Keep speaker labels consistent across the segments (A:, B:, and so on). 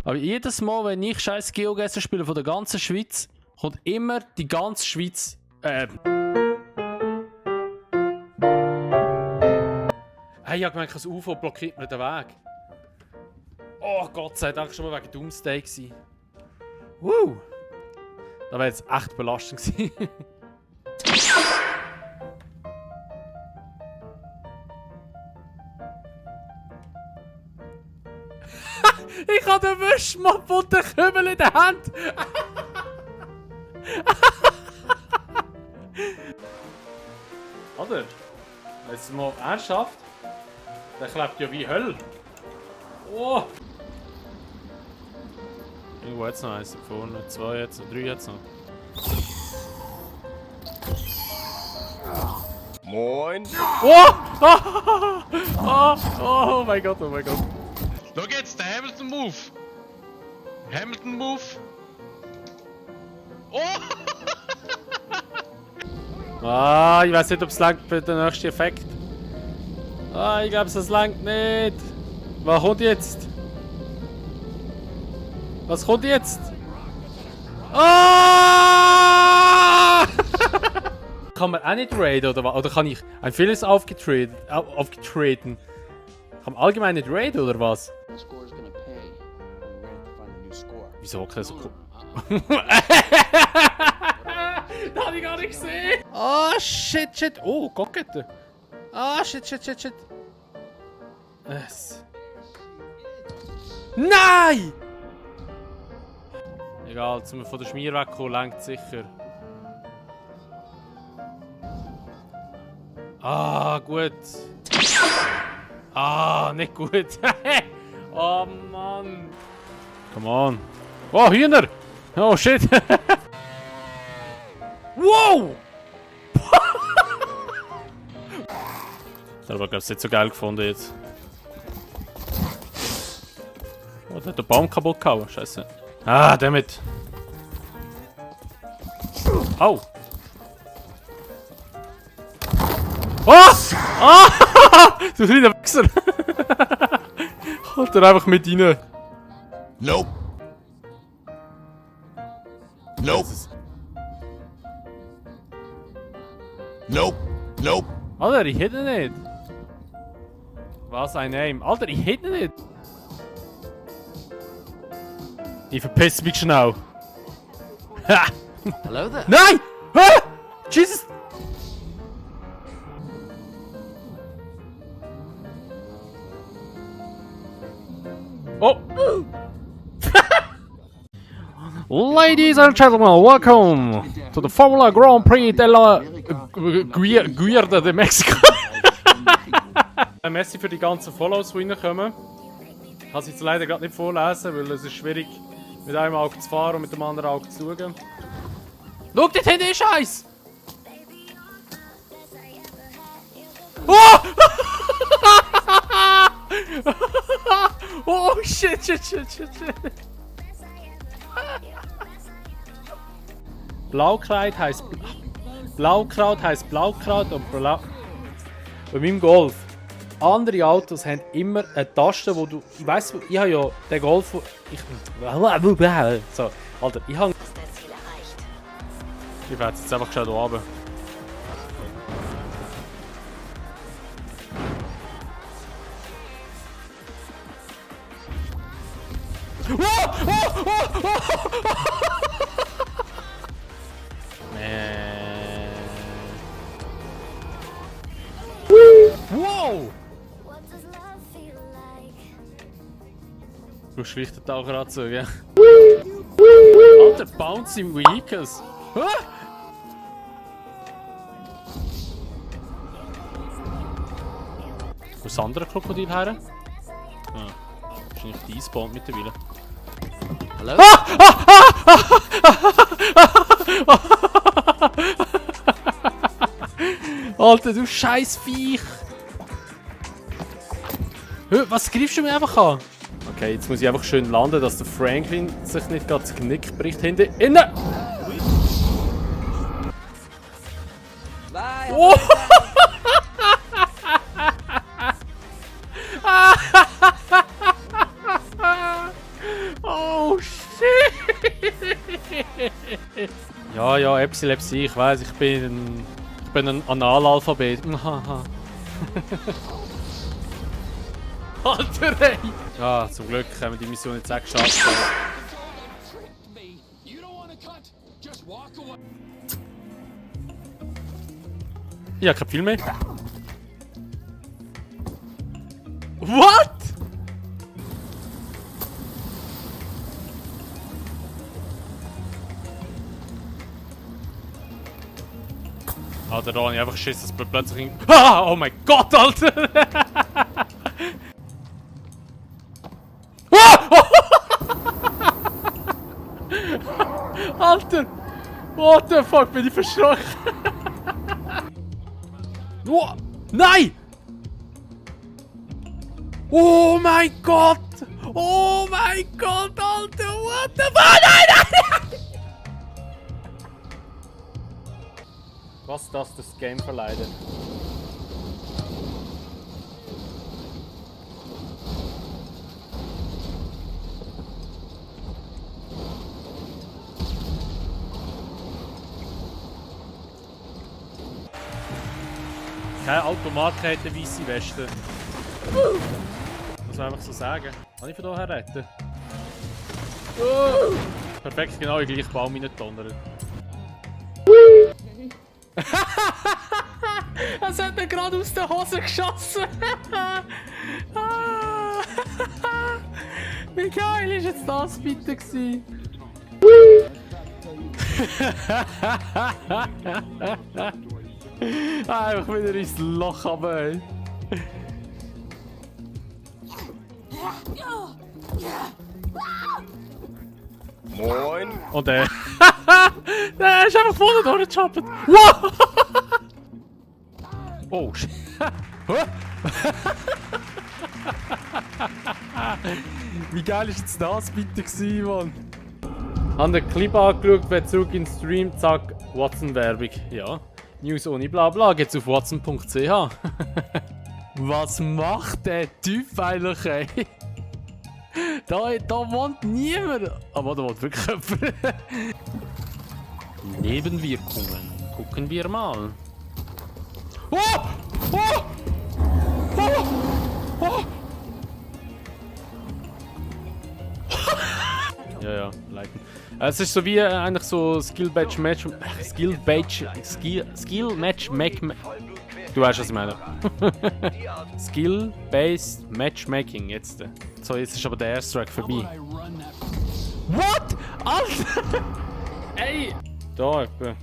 A: Aber jedes Mal, wenn ich scheiß Geogesser spiele von der ganzen Schweiz, kommt immer die ganze Schweiz. Hey, ich hab gemerkt, das UFO blockiert mir den Weg. Oh Gott sei Dank, schon mal wegen Doomsday gewesen. Das wäre jetzt echt belastend gewesen. Ich habe den Wischmopp und den Kübel in der Hand. Oder? Jetzt mal ernsthaft? Der klebt ja wie Hölle. Oh! Irgendwo jetzt noch eins vorne, 2 jetzt noch, 3 jetzt noch.
B: Moin!
A: Oh! Oh mein Gott, oh mein Gott.
B: Schau jetzt, der Hamilton-Move! Hamilton-Move! Oh!
A: Ich weiß nicht, ob es langt für den nächsten Effekt. Ich glaube, es langt nicht. Was kommt jetzt? Was kommt jetzt? Kann man auch nicht raiden oder was? Oder kann ich ein vieles aufgetreten? Kann man allgemein nicht raiden oder was? Wieso kein so cool? Das habe ich gar nicht gesehen! Shit! Oh, Gocketten! Shit! Nein! Egal, zum von der Schmier wegkommen, langt sicher. Gut. Nicht gut. Oh Mann. Come on. Oh, Hühner! Oh shit! Wow! Das habe ich glaube ich nicht so geil gefunden jetzt. Oh, der hat den Baum kaputt gehauen. Scheiße. Damit. Au! Du kleiner Wichser! Halt er einfach mit rein.
B: Nope! Nope! Nope!
A: Alter, ich hätte ihn nicht. Was ein Aim. Alter, ich hätte ihn nicht. Ich verpiss mich schnell. Ha!
C: Hello there.
A: Nein! Ah! Jesus! Oh! Ladies and gentlemen, welcome to the Formula Grand Prix della Guarda de Mexico. Merci für die ganzen Follows, die reinkommen. Ich kann es jetzt leider gerade nicht vorlesen, weil es ist schwierig mit einem Auge zu fahren und mit dem anderen Auge zu schauen. Schau, dort hinten ist Scheiß! Oh! Oh shit! Blaukraut heisst Blaukraut und Blau. Bei meinem Golf. Andere Autos haben immer eine Taste, wo du. Ich weiss, ich habe ja den Golf. So, Alter, ich habe. Ich werde jetzt einfach schnell hier runter. Wow! Du schlichtet auch gerade so, gell? Alter, Bouncing Vehicles! Wo ist das andere Krokodil her? Wahrscheinlich die spawnt mittlerweile.
C: Hallo?
A: Alter, du scheiß Viech! Was greifst du mir einfach an? Okay, jetzt muss ich einfach schön landen, dass der Franklin sich nicht gerade das Knick bricht hinten innen! Oh. Ja, ja, Epilepsie, ich weiss, ich bin ein Analalphabet. Alter, ey! Ja, zum Glück haben wir die Mission jetzt auch geschafft. Ich hab kein Film mehr. What? Alter, da habe ich einfach Schiss, dass plötzlich... Ah! Oh mein Gott, Alter! Alter! What the fuck, bin ich verschrocken? Oh, nein! Oh mein Gott! Oh mein Gott, Alter! What the fuck? Nein, nein! Was das Game verleidet. Kein Automat hat eine weisse Weste. Muss man einfach so sagen. Kann ich von hierher retten? Perfekt, genau in den gleichen Baum reingedonnert. Das hat mir gerade aus der Hose geschossen! Wie geil ist jetzt das bitte gewesen? Einfach wieder ins Loch runter, ey.
B: Moin.
A: Und der ist einfach vorne durchgejumpt. Wow! Oh, shit. Wie geil ist jetzt das bitte gewesen, Mann? Haben den Clip angeschaut, wer zurück in den Stream, zack, Watson-Werbung. Ja. News ohne Blabla geht's auf watson.ch. Was macht der Typ eigentlich, ey? Da wohnt niemand. Aber da wohnt wirklich jemand. Nebenwirkungen. Gucken wir mal. Oh! Oh! Oh! Oh! Ja, leiten. Es ist so wie eigentlich so Skill-Match Match. Skill-Match Make. Du weißt, was ich meine. Skill-Based Matchmaking jetzt. So, jetzt ist aber der Airstrike vorbei. What? Alter! Ey! Da etwa.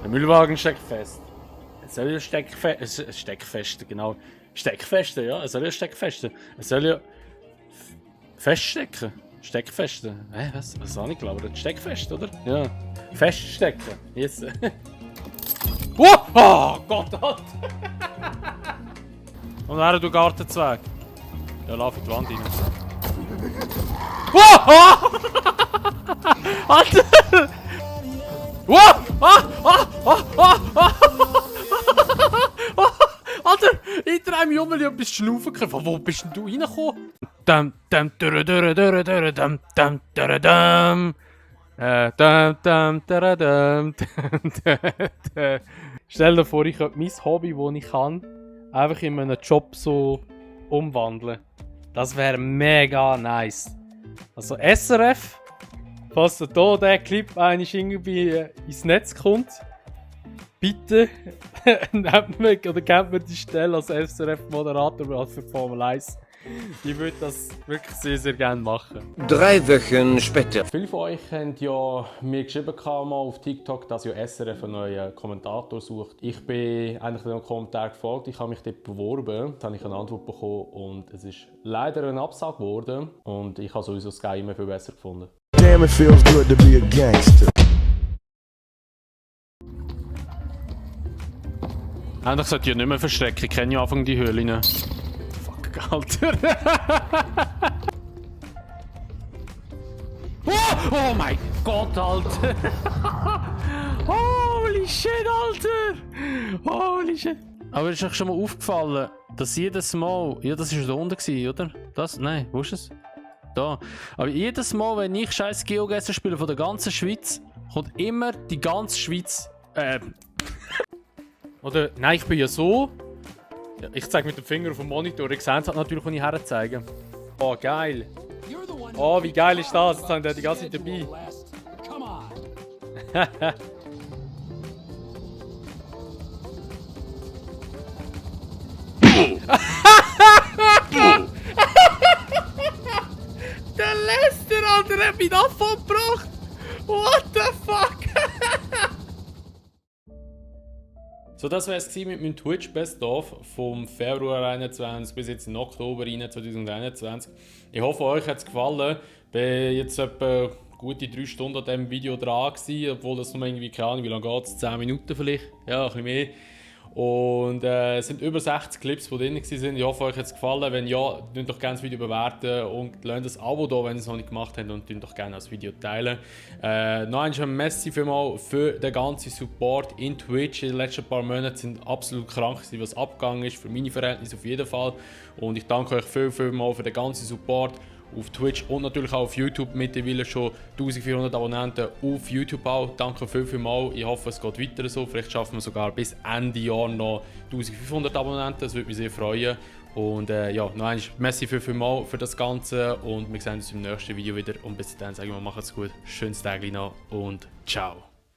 A: Der Müllwagen steckt fest. Es soll ja steckfeste, genau. Steckfeste, ja. Es soll ja steckfeste. Es soll ja feststecken. Steckfeste. Was habe ich gelabert? Steckfest, oder? Ja. Feststecken. Jetzt. Oh Gott, Alter! Und dann du Gartenzweig. Ja, lauf in die Wand rein. Alter! Alter, hinter einem Junge etwas schnaufen können. Wo bist denn du reingekommen? Stell dir vor, ich könnte mein Hobby, das ich kann, einfach in einen Job so umwandeln. Das wäre mega nice. Also SRF, falls hier der Clip eigentlich irgendwie ins Netz kommt, bitte nehmt mir oder gebt mir die Stelle als SRF-Moderator oder für Formel 1. Ich würde das wirklich sehr, sehr gerne machen.
D: 3 Wochen später.
A: Viele von euch haben ja mir geschrieben mal auf TikTok, dass ja SRF einen neuen Kommentator sucht. Ich bin eigentlich dem Kommentar gefolgt, ich habe mich dort beworben, dann habe ich eine Antwort bekommen und es ist leider ein Absage geworden und ich habe sowieso Sky immer viel besser gefunden.
E: Damn, it feels good to be a gangster.
A: Eigentlich sollte ich ja nicht mehr verstecken, ich kenne ja Anfang die Höhle. Fuck, Alter. Oh mein Gott, Alter. Holy shit, Alter. Holy shit. Aber ist euch schon mal aufgefallen, dass jedes Mal... Ja, das war da unten, gewesen, oder? Das? Nein, wo ist es? Da. Aber jedes Mal, wenn ich scheiß Geogesser spiele von der ganzen Schweiz, kommt immer die ganze Schweiz... Oder... Nein, ich bin ja so... Ja, ich zeige mit dem Finger auf dem Monitor. Ich sehe es halt natürlich, wenn ich herzeige. Oh, geil. Oh, wie geil ist das? Jetzt haben wir die ganze Zeit dabei. Der Lester, Alter, hat mich davon gebracht! What the fuck? So, das war es mit meinem Twitch Best of vom Februar 2021 bis jetzt in Oktober 2021. Ich hoffe, euch hat es gefallen. Ich bin jetzt etwa gute 3 Stunden an diesem Video dran gewesen, obwohl das nur irgendwie, keine Ahnung, wie lange geht es? 10 Minuten vielleicht? Ja, ein bisschen mehr. Und es sind über 60 Clips, die drin waren. Ich hoffe, euch hat es gefallen. Wenn ja, könnt doch gerne das Video bewerten und lasst ein Abo da, wenn ihr es noch nicht gemacht habt, und könnt doch gerne das Video teilen. Noch einmal ein Merci für den ganzen Support in Twitch. In den letzten paar Monaten sind absolut krank gewesen, was abgegangen ist, für meine Verhältnisse auf jeden Fall. Und ich danke euch viel mal für den ganzen Support auf Twitch und natürlich auch auf YouTube. Mittlerweile schon 1400 Abonnenten auf YouTube auch. Danke viel mal. Ich hoffe, es geht weiter so. Vielleicht schaffen wir sogar bis Ende Jahr noch 1500 Abonnenten. Das würde mich sehr freuen. Und ja, noch einmal merci viel mal für das Ganze. Und wir sehen uns im nächsten Video wieder. Und bis dahin sage ich mal, macht's gut. Schönes Tag noch und ciao.